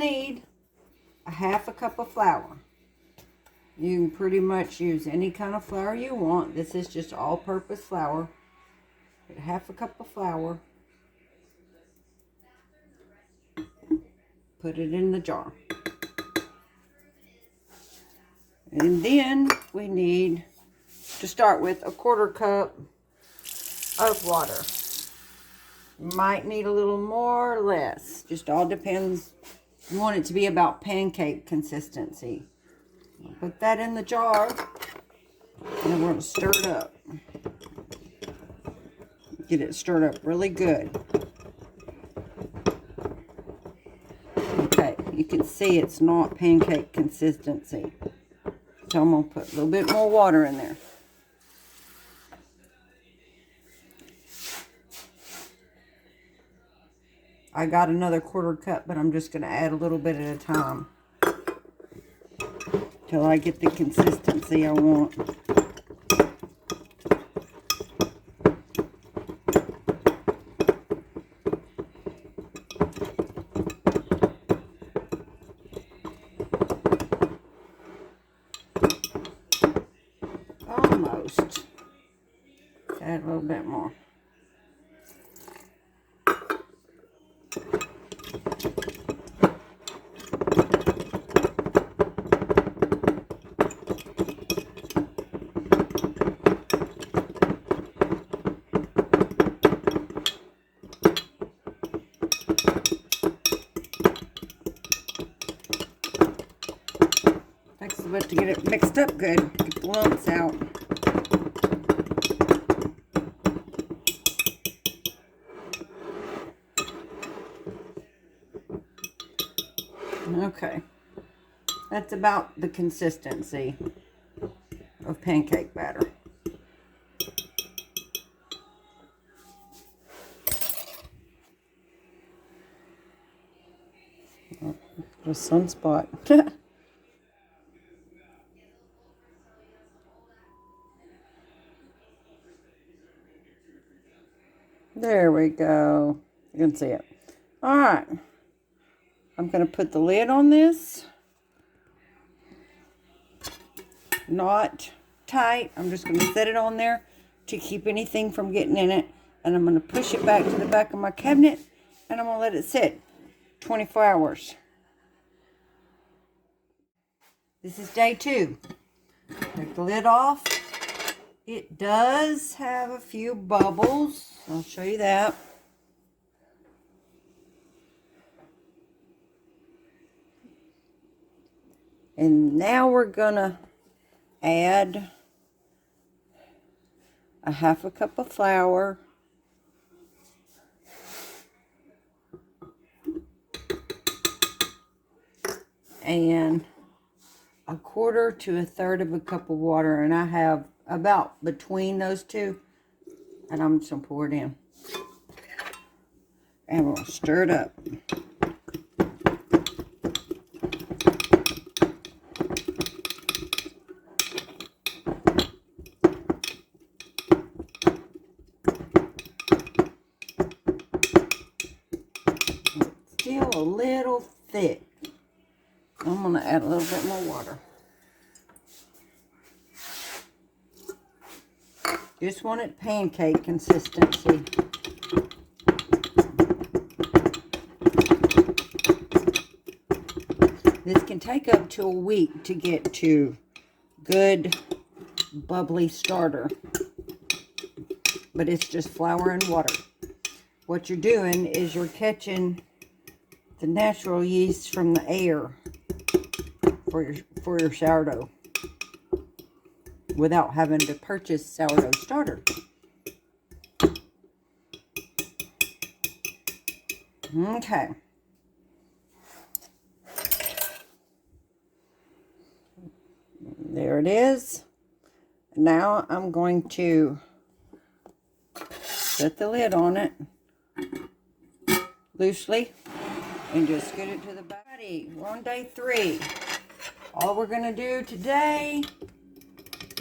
need a half a cup of flour. You can pretty much use any kind of flour you want. This is just all-purpose flour. Put half a cup of flour. Put it in the jar. And then we need, to start with, a 1/4 cup of water. You might need a little more or less. Just all depends. You want it to be about pancake consistency. Put that in the jar. And then we're going to stir it up. Get it stirred up really good. Okay, you can see it's not pancake consistency. So I'm going to put a little bit more water in there. I got another 1/4 cup, but I'm just going to add a little bit at a time till I get the consistency I want. Almost. Add a little bit more. Takes a bit to get it mixed up good. Get the lumps out. Okay, that's about the consistency of pancake batter. Oh, just sunspot. There we go. You can see it. All right. I'm going to put the lid on this. Not tight. I'm just going to set it on there to keep anything from getting in it. And I'm going to push it back to the back of my cabinet. And I'm going to let it sit 24 hours. This is day 2. Take the lid off. It does have a few bubbles. I'll show you that. And now we're gonna add a half a cup of flour. And a 1/4 to 1/3 of a cup of water. And I have about between those two. And I'm just gonna pour it in. And we'll stir it up. Still a little thick. I'm going to add a little bit more water. Just want it pancake consistency. This can take up to a week to get to good bubbly starter. But it's just flour and water. What you're doing is you're catching the natural yeast from the air for your sourdough without having to purchase sourdough starter. Okay. There it is. Now I'm going to set the lid on it loosely and just get it to the back. We're on day 3. All we're going to do today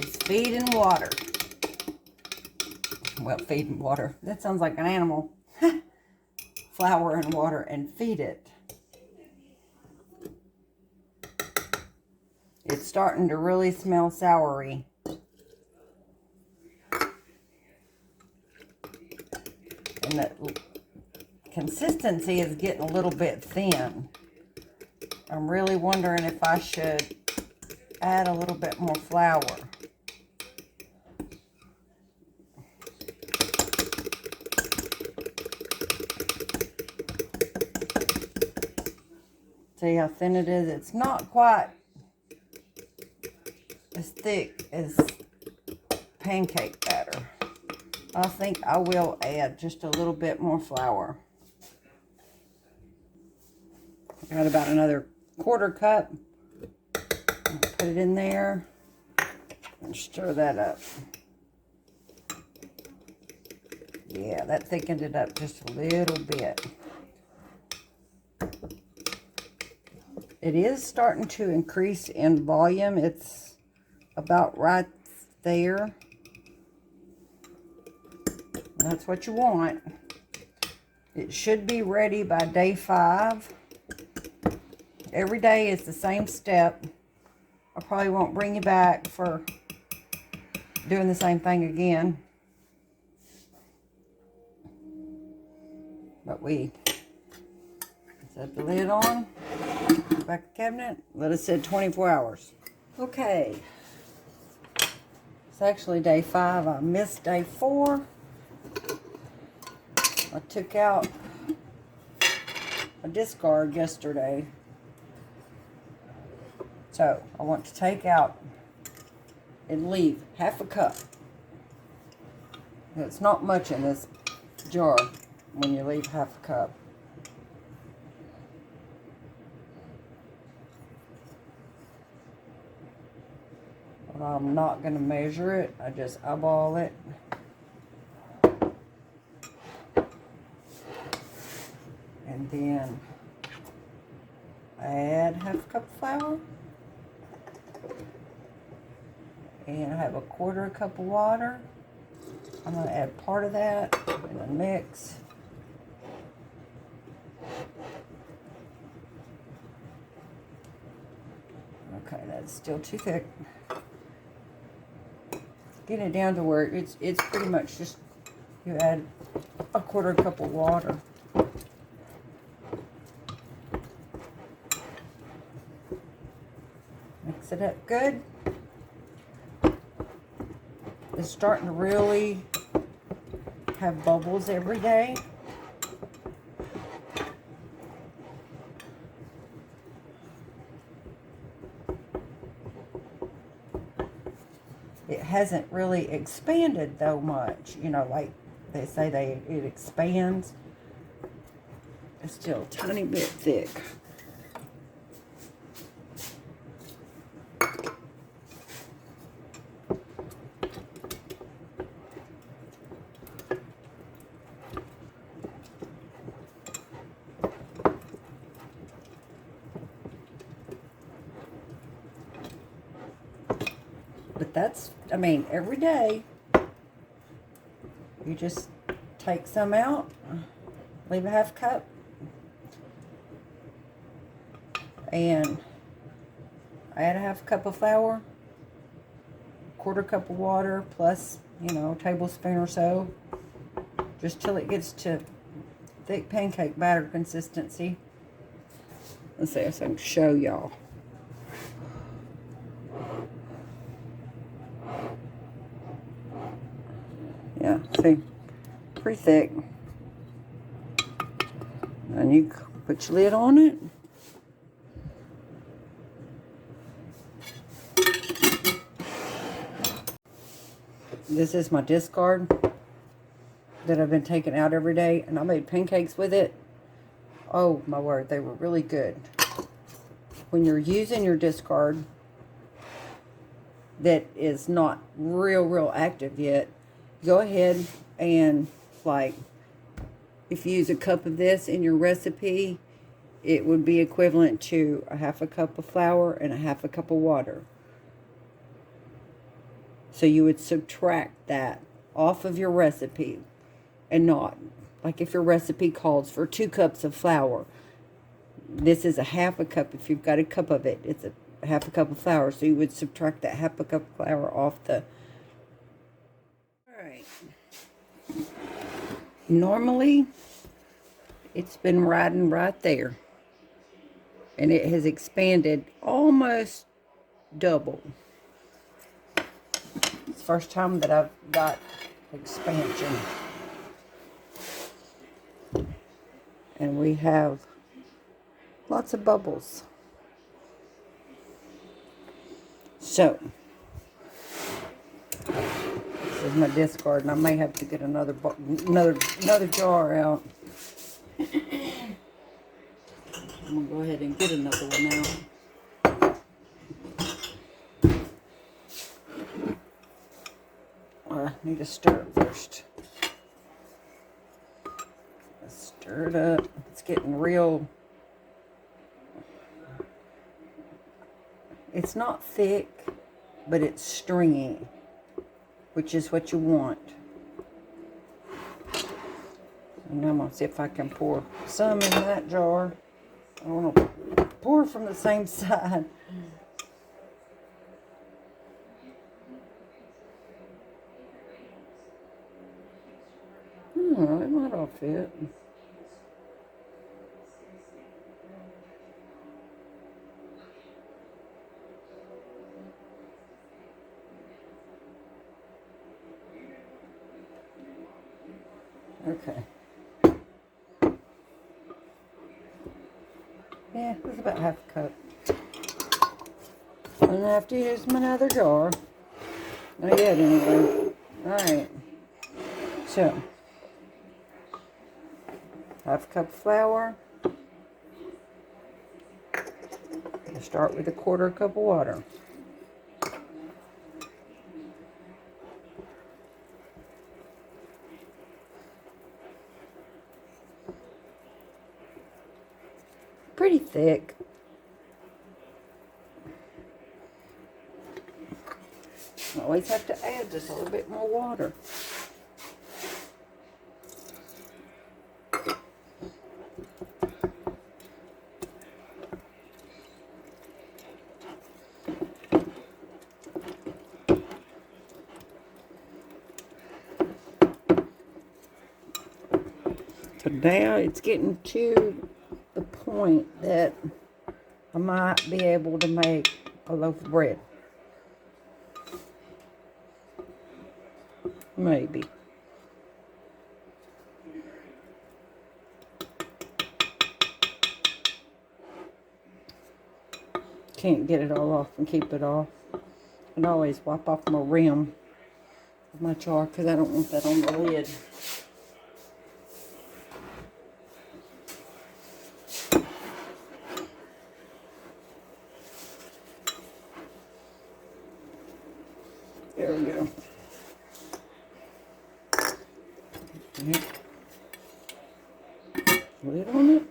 is feed and water. Well, feed and water. That sounds like an animal. Flour and water and feed it. starting to really smell soury. And the consistency is getting a little bit thin. I'm really wondering if I should add a little bit more flour. See how thin it is? It's not quite as thick as pancake batter. I think I will add just a little bit more flour. Got about another 1/4 cup. Put it in there and stir that up. Yeah, that thickened it up just a little bit. It is starting to increase in volume. It's about right there. That's what you want. It should be ready by day 5. Every day is the same step. I probably won't bring you back for doing the same thing again. But we set the lid on, back the cabinet, let it sit 24 hours. Okay. It's actually day 5. I missed day 4. I took out a discard yesterday. So I want to take out and leave 1/2 cup. It's not much in this jar when you leave 1/2 cup. But I'm not going to measure it. I just eyeball it. And then add 1/2 cup of flour. And I have a 1/4 cup of water. I'm going to add part of that in the mix. Okay, that's still too thick. Get it down to where it's pretty much just, you add a 1/4 cup of water. Mix it up good. It's starting to really have bubbles every day. It hasn't really expanded though much, you know, like they say it expands. It's still a tiny bit thick. But that's, I mean, every day, you just take some out, leave a 1/2 cup, and add a 1/2 cup of flour, 1/4 cup of water, plus, you know, a tablespoon or so, just till it gets to thick pancake batter consistency. Let's see if I can show y'all. Yeah, see, pretty thick. And you put your lid on it. This is my discard that I've been taking out every day, and I made pancakes with it. Oh my word, they were really good. When you're using your discard that is not real active yet, go ahead and, like, if you use a cup of this in your recipe, it would be equivalent to a 1/2 cup of flour and a 1/2 cup of water. So you would subtract that off of your recipe, and not, like if your recipe calls for 2 cups of flour, this is a 1/2 cup. If you've got a cup of it, it's a half a cup of flour. So you would subtract that half a cup of flour off the... Alright. Normally, it's been riding right there. And it has expanded almost double. It's the first time that I've got expansion. And we have lots of bubbles. So, this is my discard, and I may have to get another jar out. I'm gonna go ahead and get another one out. I need to stir it first. Let's stir it up. It's getting real. It's not thick, but it's stringy, which is what you want. And now I'm going to see if I can pour some in that jar. I want to pour from the same side. It might all fit. Okay. Yeah, that's about half a cup. I'm gonna have to use my other jar. Not yet, anyway. Alright. So, half a cup of flour. We'll start with a quarter cup of water. Pretty thick. Always have to add just a little bit more water. So now it's getting to the point that I might be able to make a loaf of bread. Maybe. Can't get it all off and keep it off. And I always wipe off my rim of my jar because I don't want that on the lid. There we go. Lid on it.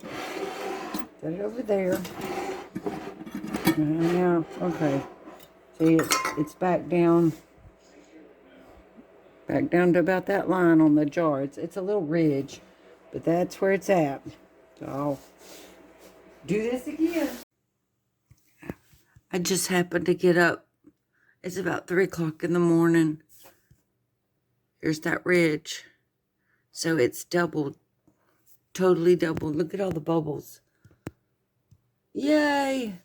Set it over there. Now, okay. See, it's back down to about that line on the jar. It's a little ridge, but that's where it's at. So I'll do this again. I just happened to get up. It's about 3 o'clock in the morning. Here's that ridge. So it's doubled. Totally doubled. Look at all the bubbles. Yay!